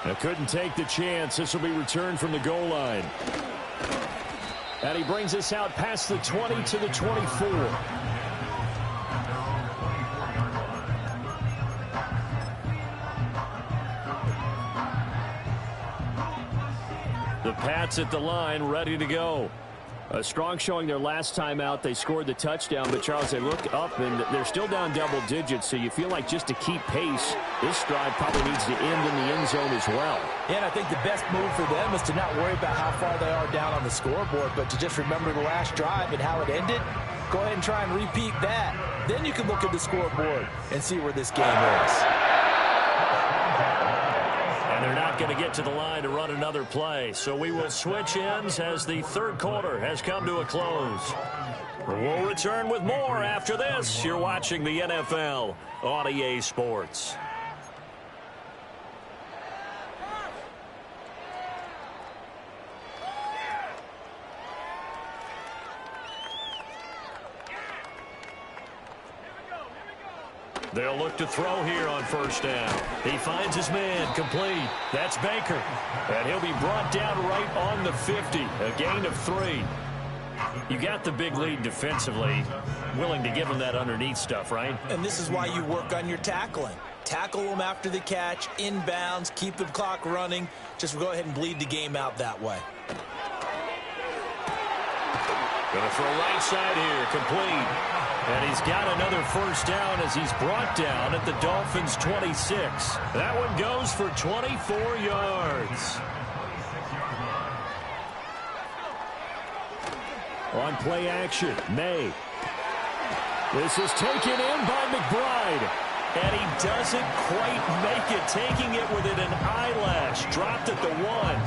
Now couldn't take the chance. This will be returned from the goal line. And he brings us out past the 20 to the 24. The Pats at the line, ready to go. A strong showing their last time out. They scored the touchdown, but Charles, they look up and they're still down double digits, so you feel like just to keep pace, this drive probably needs to end in the end zone as well. Yeah, and I think the best move for them is to not worry about how far they are down on the scoreboard, but to just remember the last drive and how it ended. Go ahead and try and repeat that. Then you can look at the scoreboard and see where this game is. They're not going to get to the line to run another play, so we will switch ends as the third quarter has come to a close. We'll return with more after this. You're watching the NFL on EA Sports. They'll look to throw here on first down. He finds his man, complete. That's Baker. And he'll be brought down right on the 50. A gain of 3. You got the big lead defensively. Willing to give him that underneath stuff, right? And this is why you work on your tackling. Tackle them after the catch, inbounds, keep the clock running. Just go ahead and bleed the game out that way. Going to throw right side here, complete. And he's got another first down as he's brought down at the Dolphins' 26. That one goes for 24 yards. On play action, May. This is taken in by McBride. And he doesn't quite make it, taking it within an eyelash. Dropped at the 1.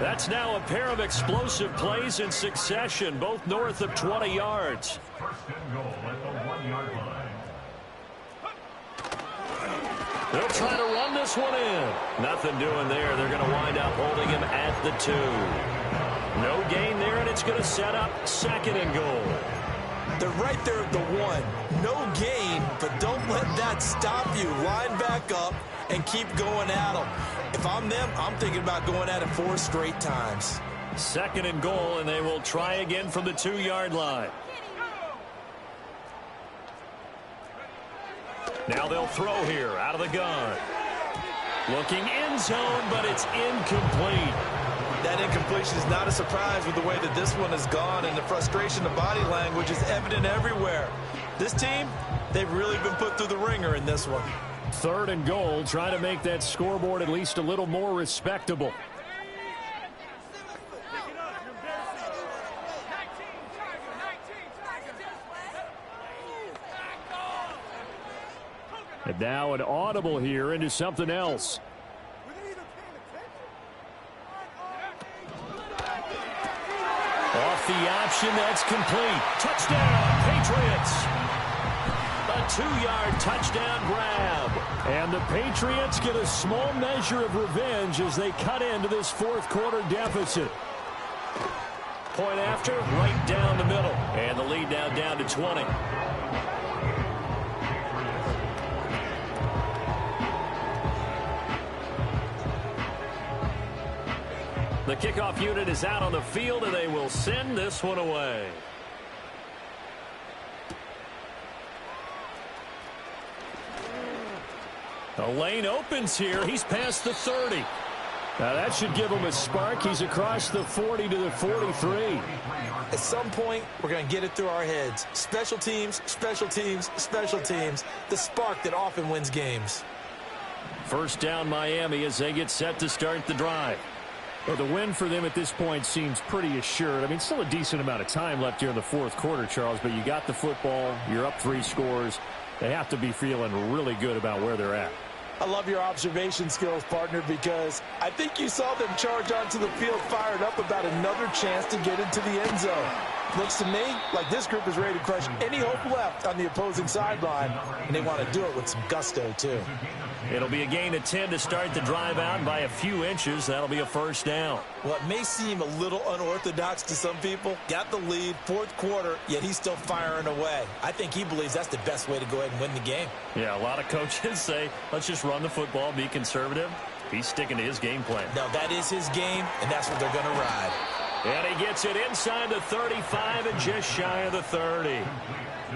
That's now a pair of explosive plays in succession, both north of 20 yards. First and goal at the 1-yard line. They'll try to run this one in. Nothing doing there. They're going to wind up holding him at the 2. No gain there, and it's going to set up second and goal. They're right there at the 1. No gain, but don't let that stop you. Line back up and keep going at them. If I'm them, I'm thinking about going at it 4 straight times. Second and goal, and they will try again from the 2-yard line. Now they'll throw here out of the gun. Looking end zone, but it's incomplete. That incompletion is not a surprise with the way that this one has gone, and the frustration of body language is evident everywhere. This team, they've really been put through the ringer in this one. Third and goal, trying to make that scoreboard at least a little more respectable. And now an audible here into something else. Off the option, that's complete. Touchdown, Patriots. A 2-yard touchdown grab. And the Patriots get a small measure of revenge as they cut into this fourth quarter deficit. Point after, right down the middle. And the lead now down to 20. The kickoff unit is out on the field, and they will send this one away. The lane opens here. He's past the 30. Now that should give him a spark. He's across the 40 to the 43. At some point, we're going to get it through our heads. Special teams, special teams, special teams. The spark that often wins games. First down Miami as they get set to start the drive. Well, the win for them at this point seems pretty assured. I mean, still a decent amount of time left here in the fourth quarter, Charles, but you got the football. You're up 3 scores. They have to be feeling really good about where they're at. I love your observation skills, partner, because I think you saw them charge onto the field fired up about another chance to get into the end zone. Looks to me like this group is ready to crush any hope left on the opposing sideline, and they want to do it with some gusto, too. It'll be a gain of 10 to start the drive out by a few inches. That'll be a first down. Well, it may seem a little unorthodox to some people. Got the lead, fourth quarter, yet he's still firing away. I think he believes that's the best way to go ahead and win the game. Yeah, a lot of coaches say, let's just run the football, be conservative. He's sticking to his game plan. No, that is his game, and that's what they're going to ride. And he gets it inside the 35 and just shy of the 30.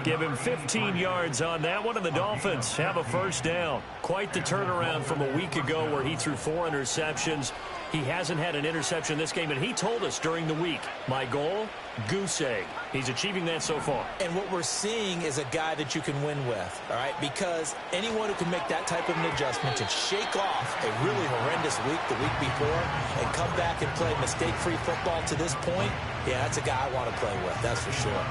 Give him 15 yards on that one, and the Dolphins have a first down. Quite the turnaround from a week ago where he threw 4 interceptions. He hasn't had an interception this game, and he told us during the week, my goal, goose egg. He's achieving that so far. And what we're seeing is a guy that you can win with, all right? Because anyone who can make that type of an adjustment to shake off a really horrendous week the week before and come back and play mistake-free football to this point, yeah, that's a guy I want to play with, that's for sure.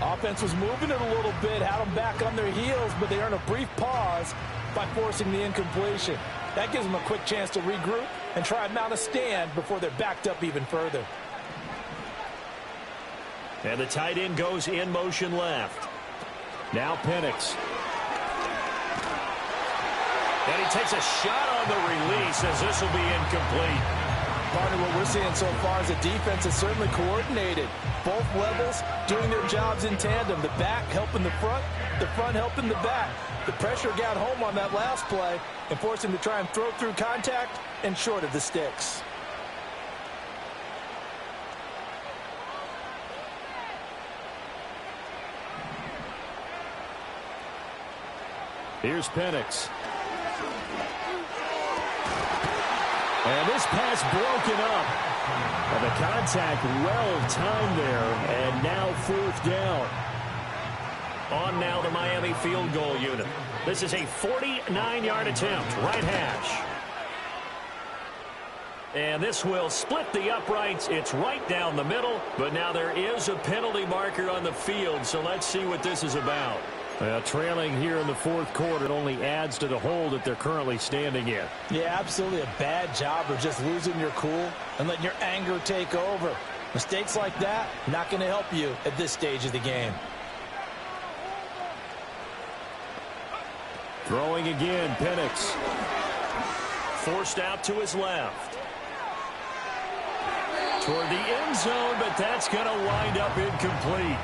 Offense was moving it a little bit, had them back on their heels, but they earned a brief pause by forcing the incompletion. That gives them a quick chance to regroup and try and mount a stand before they're backed up even further. And the tight end goes in motion left. Now Penix. And he takes a shot on the release as this will be incomplete. Partner, what we're seeing so far is the defense is certainly coordinated. Both levels doing their jobs in tandem. The back helping the front helping the back. The pressure got home on that last play and forced him to try and throw through contact and short of the sticks. Here's Penix. And this pass broken up. And the contact well-timed there. And now fourth down. On now the Miami field goal unit. This is a 49-yard attempt. Right hash. And this will split the uprights. It's right down the middle. But now there is a penalty marker on the field. So let's see what this is about. Trailing here in the fourth quarter, it only adds to the hole that they're currently standing in. Yeah, absolutely a bad job of just losing your cool and letting your anger take over. Mistakes like that, not going to help you at this stage of the game. Throwing again, Penix. Forced out to his left. Toward the end zone, but that's going to wind up incomplete.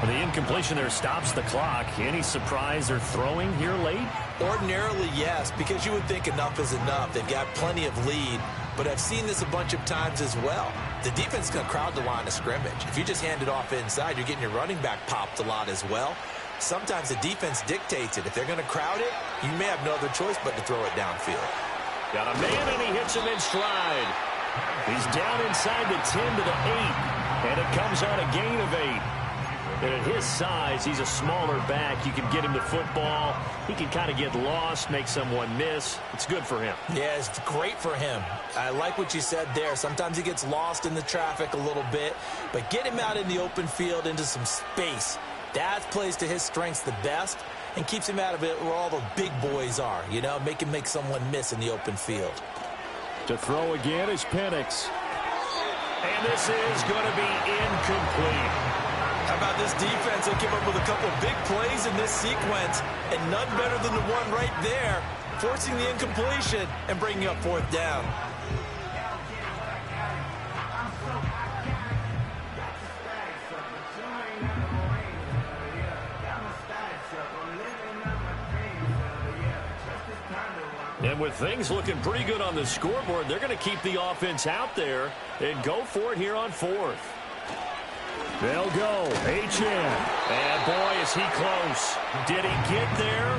Well, the incompletion there stops the clock. Any surprise they're throwing here late? Ordinarily, yes, because you would think enough is enough. They've got plenty of lead, but I've seen this a bunch of times as well. The defense is going to crowd the line of scrimmage. If you just hand it off inside, you're getting your running back popped a lot as well. Sometimes the defense dictates it. If they're going to crowd it, you may have no other choice but to throw it downfield. Got a man, and he hits him in stride. He's down inside the 10 to the 8, and it comes on a gain of 8. And at his size, he's a smaller back. You can get him the football. He can kind of get lost, make someone miss. It's good for him. Yeah, it's great for him. I like what you said there. Sometimes he gets lost in the traffic a little bit, but get him out in the open field into some space. That plays to his strengths the best and keeps him out of it where all the big boys are, you know, make him make someone miss in the open field. To throw again is Penix. And this is going to be incomplete. How about this defense? They came up with a couple big plays in this sequence, and none better than the one right there, forcing the incompletion and bringing up fourth down. And with things looking pretty good on the scoreboard, they're going to keep the offense out there and go for it here on fourth. They'll go. H.N. And boy, is he close. Did he get there?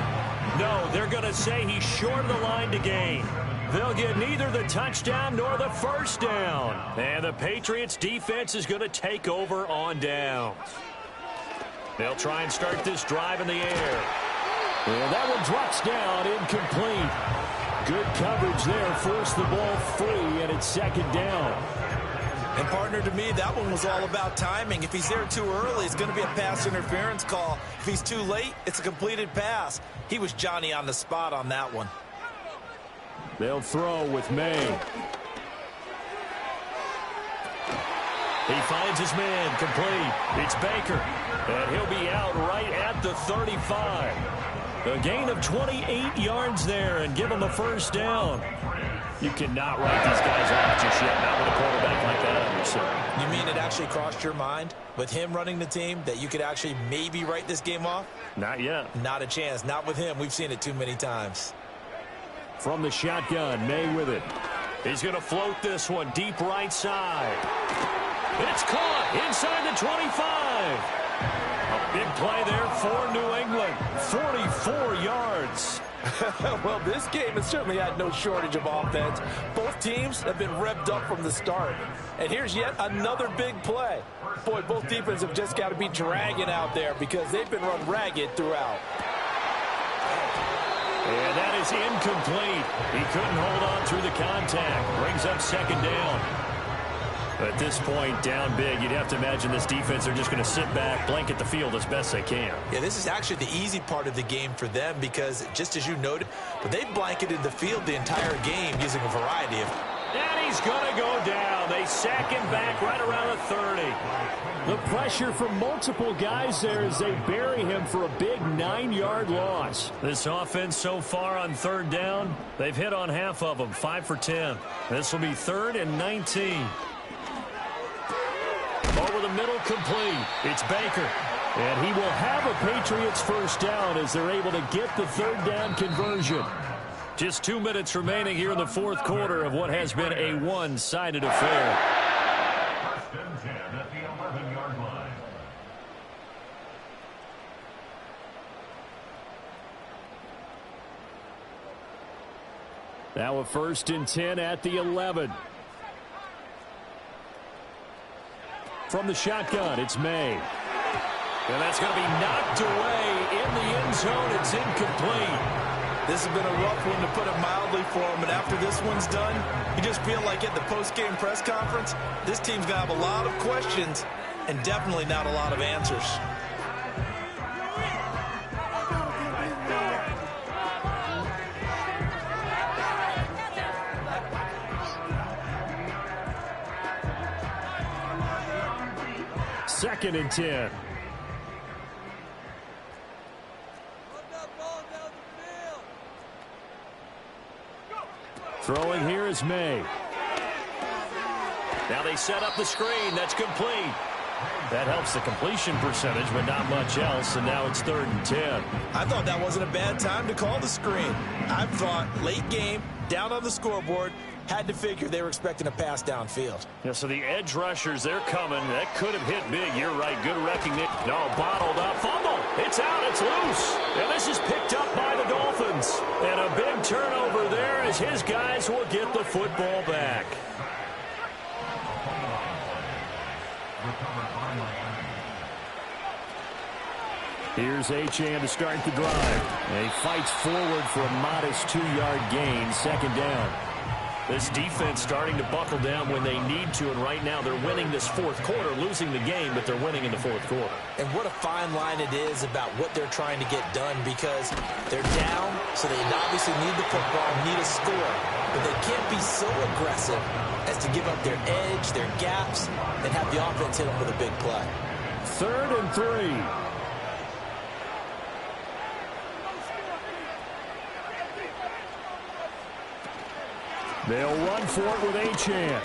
No, they're going to say he's short of the line to gain. They'll get neither the touchdown nor the first down. And the Patriots defense is going to take over on downs. They'll try and start this drive in the air. And that one drops down, incomplete. Good coverage there, forced the ball free, and it's second down. And partner, to me, that one was all about timing. If he's there too early, it's going to be a pass interference call. If he's too late, it's a completed pass. He was Johnny on the spot on that one. They'll throw with May. He finds his man, complete. It's Baker, and he'll be out right at the 35. A gain of 28 yards there and give him a first down. You cannot write these guys off just yet, not with a quarterback like that on your side. You mean it actually crossed your mind with him running the team that you could actually maybe write this game off? Not yet. Not a chance. Not with him. We've seen it too many times. From the shotgun, May with it. He's going to float this one deep right side. It's caught inside the 25. A big play there for New England. 44 yards. Well, this game has certainly had no shortage of offense. Both teams have been revved up from the start. And here's yet another big play. Boy, both defenses have just got to be dragging out there because they've been run ragged throughout. And that is incomplete. He couldn't hold on through the contact. Brings up second down. At this point, down big, you'd have to imagine this defense are just going to sit back, blanket the field as best they can. Yeah, this is actually the easy part of the game for them because, just as you noted, but they blanketed the field the entire game using a variety of... And he's going to go down. They sack him back right around the 30. The pressure from multiple guys there as they bury him for a big 9-yard loss. This offense so far on third down, they've hit on half of them, 5 for 10. This will be 3rd and 19. Over the middle, complete. It's Baker. And he will have a Patriots first down as they're able to get the third down conversion. Just 2 minutes remaining here in the fourth quarter of what has been a one-sided affair. First and 10 at the 11-yard line. Now a 1st and 10 at the 11. From the shotgun, it's May. And that's going to be knocked away in the end zone. It's incomplete. This has been a rough one, to put it mildly, for him. And after this one's done, you just feel like at the post-game press conference, this team's going to have a lot of questions and definitely not a lot of answers. Second and 10. Throwing here is May. Now they set up the screen. That's complete. That helps the completion percentage, but not much else, and now it's 3rd and 10. I thought that wasn't a bad time to call the screen. I thought late game, down on the scoreboard, had to figure they were expecting a pass downfield. Yeah, so the edge rushers, they're coming. That could have hit big. You're right. Good recognition. No, bottled up. Fumble. It's out. It's loose. And this is picked up by the Dolphins. And a big turnover there as his guys will get the football back. Here's Achane to start the drive. And he fights forward for a modest 2-yard gain. 2nd down. This defense starting to buckle down when they need to, and right now they're winning this fourth quarter, losing the game, but they're winning in the fourth quarter. And what a fine line it is about what they're trying to get done, because they're down, so they obviously need the football, need a score, but they can't be so aggressive as to give up their edge, their gaps, and have the offense hit them with a big play. 3rd and 3. They'll run for it with Achane.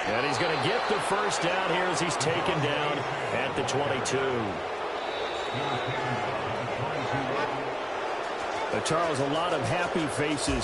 And he's going to get the first down here as he's taken down at the 22. Charles, a lot of happy faces